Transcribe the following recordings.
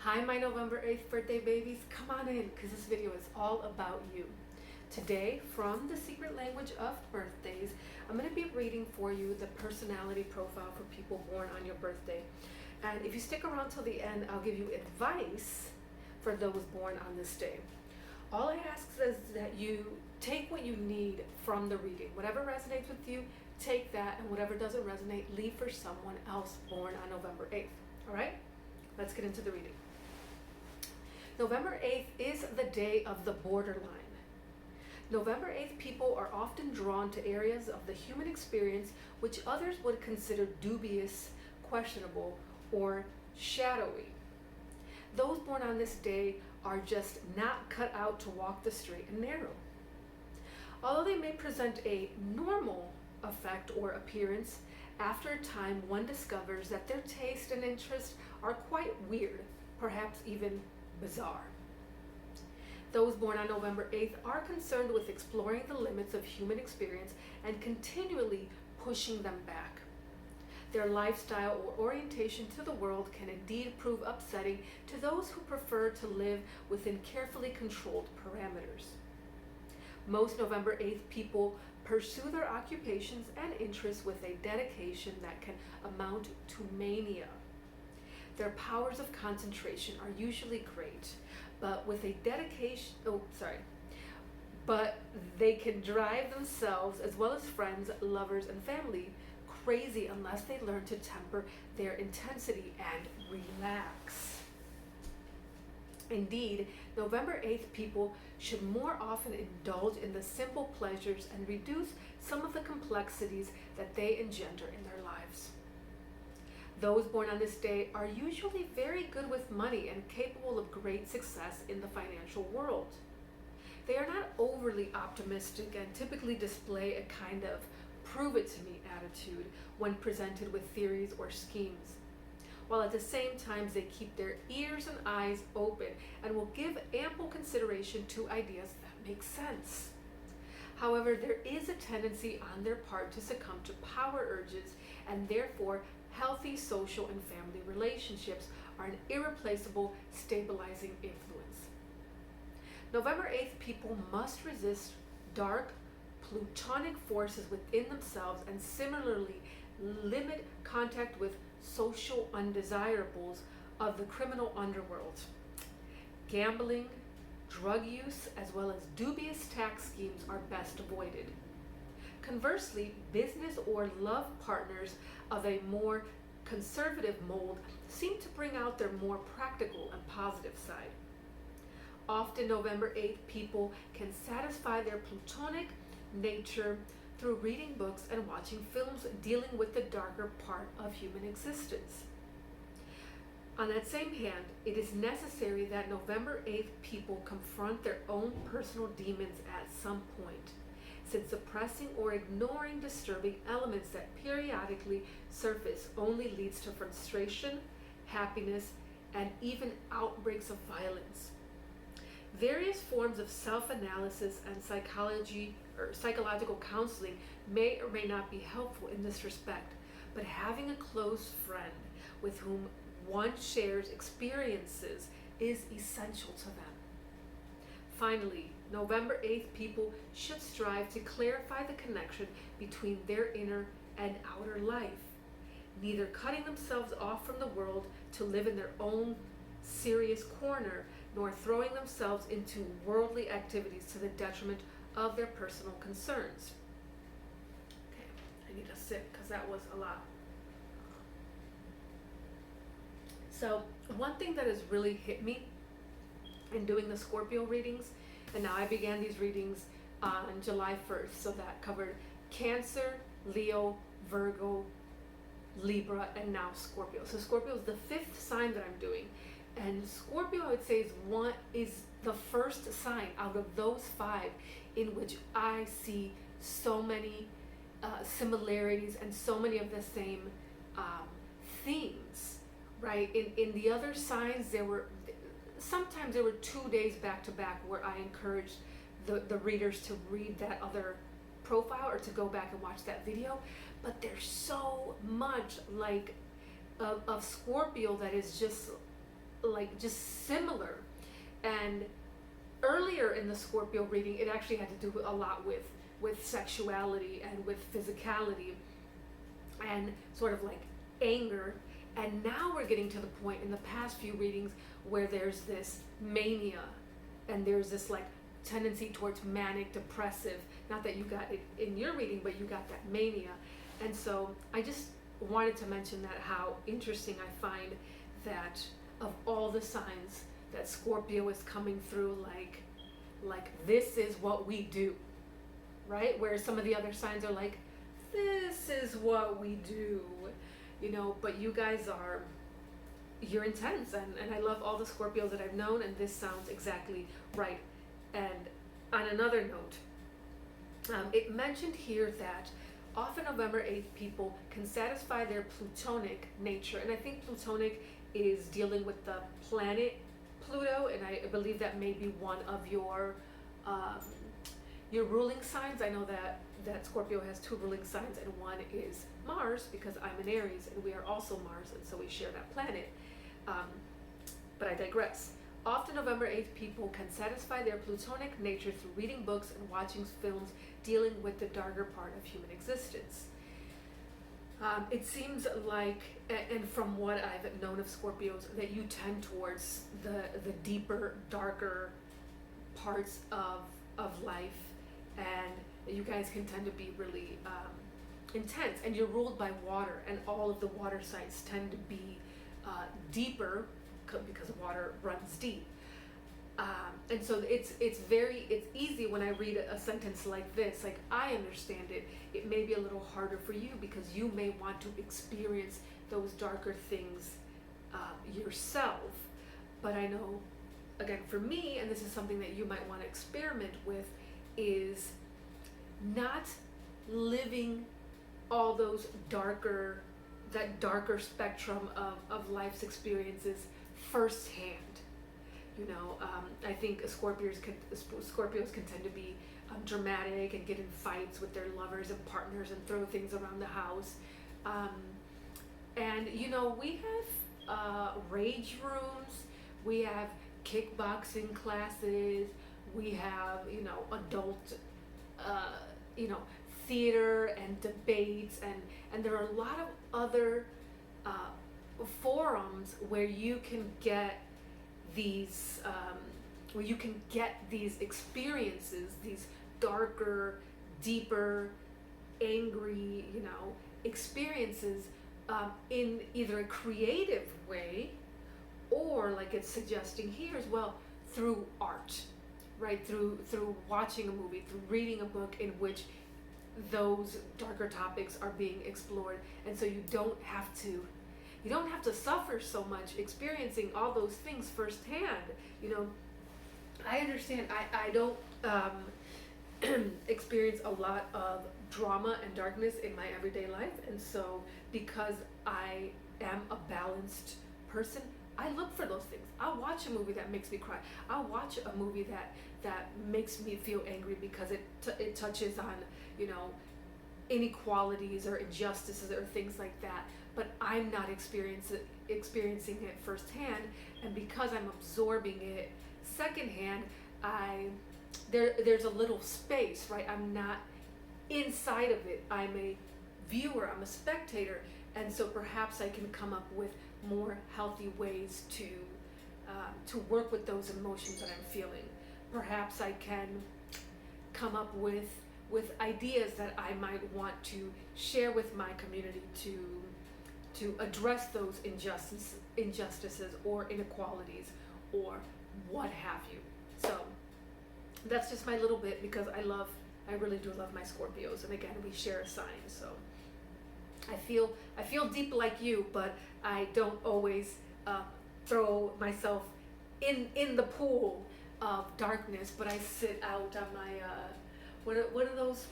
Hi, my November 8th birthday babies. Come on in, because this video is all about you. Today, from The Secret Language of Birthdays, I'm going to be reading for you the personality profile for people born on your birthday. And if you stick around till the end, I'll give you advice for those born on this day. All I ask is that you take what you need from the reading. Whatever resonates with you, take that, and whatever doesn't resonate, leave for someone else born on November 8th. All right? Let's get into the reading. November 8th is the day of the borderline. November 8th people are often drawn to areas of the human experience which others would consider dubious, questionable, or shadowy. Those born on this day are just not cut out to walk the straight and narrow. Although they may present a normal effect or appearance, after a time one discovers that their taste and interests are quite weird, perhaps even bizarre. Those born on November 8th are concerned with exploring the limits of human experience and continually pushing them back. Their lifestyle or orientation to the world can indeed prove upsetting to those who prefer to live within carefully controlled parameters. Most November 8th people pursue their occupations and interests with a dedication that can amount to mania. Their powers of concentration are usually great, but they can drive themselves as well as friends, lovers, and family crazy unless they learn to temper their intensity and relax. Indeed, November 8th people should more often indulge in the simple pleasures and reduce some of the complexities that they engender in their lives. Those born on this day are usually very good with money and capable of great success in the financial world. They are not overly optimistic and typically display a kind of prove it to me attitude when presented with theories or schemes, while at the same time they keep their ears and eyes open and will give ample consideration to ideas that make sense. However, there is a tendency on their part to succumb to power urges, and therefore healthy social and family relationships are an irreplaceable stabilizing influence. November 8th people must resist dark plutonic forces within themselves and similarly limit contact with social undesirables of the criminal underworld. Gambling, drug use, as well as dubious tax schemes are best avoided. Conversely, business or love partners of a more conservative mold seem to bring out their more practical and positive side. Often November 8th people can satisfy their plutonic nature through reading books and watching films dealing with the darker part of human existence. On that same hand, it is necessary that November 8th people confront their own personal demons at some point, since suppressing or ignoring disturbing elements that periodically surface only leads to frustration, happiness, and even outbreaks of violence. Various forms of self-analysis and psychological counseling may or may not be helpful in this respect, but having a close friend with whom one shares experiences is essential to them. Finally, November 8th people should strive to clarify the connection between their inner and outer life, neither cutting themselves off from the world to live in their own serious corner, nor throwing themselves into worldly activities to the detriment of their personal concerns. Okay, I need a sip because that was a lot. So one thing that has really hit me in doing the Scorpio readings, and now I began these readings on July 1st, so that covered Cancer, Leo, Virgo, Libra, and now Scorpio. So Scorpio is the 5th sign that I'm doing, and Scorpio I would say is the first sign out of those 5 in which I see so many similarities and so many of the same themes. Right? In the other signs, sometimes there were 2 days back to back where I encouraged the readers to read that other profile or to go back and watch that video, but there's so much like of Scorpio that is just like just similar. And earlier in the Scorpio reading, it actually had to do a lot with sexuality and with physicality and sort of like anger. And now we're getting to the point in the past few readings where there's this mania and there's this like tendency towards manic depressive. Not that you got it in your reading, but you got that mania. And so I just wanted to mention that, how interesting I find that of all the signs that Scorpio is coming through like this is what we do, right? Whereas some of the other signs are like, this is what we do, you know, but you guys you're intense, and I love all the Scorpios that I've known, and this sounds exactly right. And on another note, it mentioned here that often November 8th people can satisfy their plutonic nature, and I think plutonic is dealing with the planet Pluto, and I believe that may be one of your ruling signs. I know that Scorpio has 2 ruling signs, and one is Mars, because I'm an Aries and we are also Mars, and so we share that planet. But I digress. Often November 8th people can satisfy their plutonic nature through reading books and watching films dealing with the darker part of human existence. It seems like, and from what I've known of Scorpios, that you tend towards the deeper, darker parts of life, and you guys can tend to be really intense, and you're ruled by water, and all of the water signs tend to be deeper because water runs deep. And so it's easy when I read a sentence like this, like I understand it. It may be a little harder for you because you may want to experience those darker things yourself. But I know, again, for me, and this is something that you might want to experiment with, is not living all those that darker spectrum of life's experiences firsthand. You know, I think Scorpios can tend to be dramatic and get in fights with their lovers and partners and throw things around the house. And you know, we have rage rooms, we have kickboxing classes, we have, you know, adult, you know, theater and debates, and there are a lot of other forums where you can get these experiences, these darker, deeper, angry, you know, experiences in either a creative way, or like it's suggesting here as well, through art, right? Through watching a movie, through reading a book in which those darker topics are being explored. And so you don't have to suffer so much experiencing all those things firsthand. You know, I understand I don't experience a lot of drama and darkness in my everyday life, and so because I am a balanced person, I look for those things. I'll watch a movie that makes me cry. I'll watch a movie that makes me feel angry because it touches on, you know, inequalities or injustices or things like that. But I'm not experiencing it firsthand, and because I'm absorbing it secondhand, there's a little space, right? I'm not inside of it. I'm a viewer, I'm a spectator, and so perhaps I can come up with more healthy ways to work with those emotions that I'm feeling. Perhaps I can come up with ideas that I might want to share with my community to address those injustices or inequalities or what have you. So that's just my little bit, because I really do love my Scorpios, and again, we share a sign. So I feel deep like you, but I don't always throw myself in the pool of darkness, but I sit out on my what are those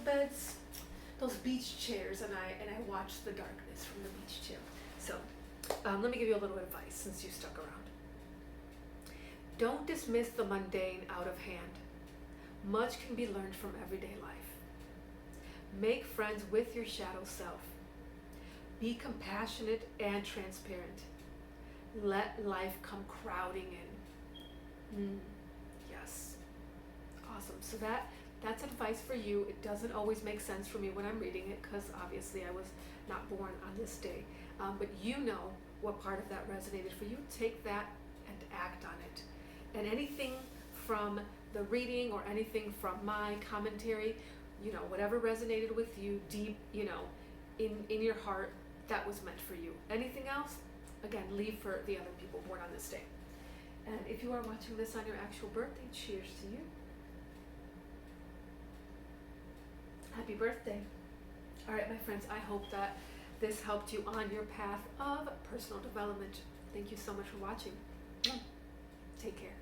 beds, those beach chairs, and I watch the darkness from the beach chair. So let me give you a little advice since you stuck around. Don't dismiss the mundane out of hand. Much can be learned from everyday life. Make friends with your shadow self. Be compassionate and transparent. let life come crowding in. Yes. Awesome. So that's advice for you. It doesn't always make sense for me when I'm reading it because obviously I was not born on this day. But you know what part of that resonated for you. Take that and act on it. And anything from the reading or anything from my commentary, whatever resonated with you deep, in your heart, that was meant for you. Anything else, again, leave for the other people born on this day. And if you are watching this on your actual birthday, cheers to you. Happy birthday. All right, my friends, I hope that this helped you on your path of personal development. Thank you so much for watching. Take care.